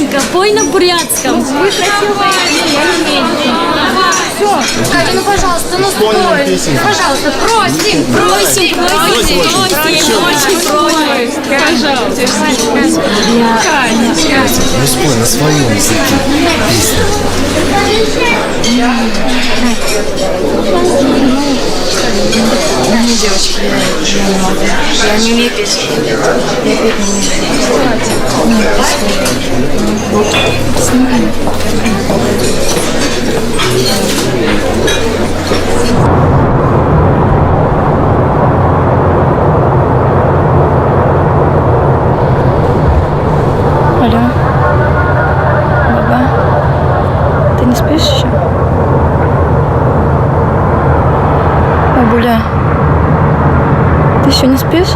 Катенька, пой на бурятском. Вы красивая, я не умею. Все. Катя, ну пожалуйста, ну спой. Пожалуйста, просим. Просим, просим, очень просим. Пожалуйста. Ну спой на своем языке песню. Не, девочки, я не могу. Я не умею петь. Я петь не умею. Алло. Баба, ты не спишь еще? Бабуля, ты еще не спишь?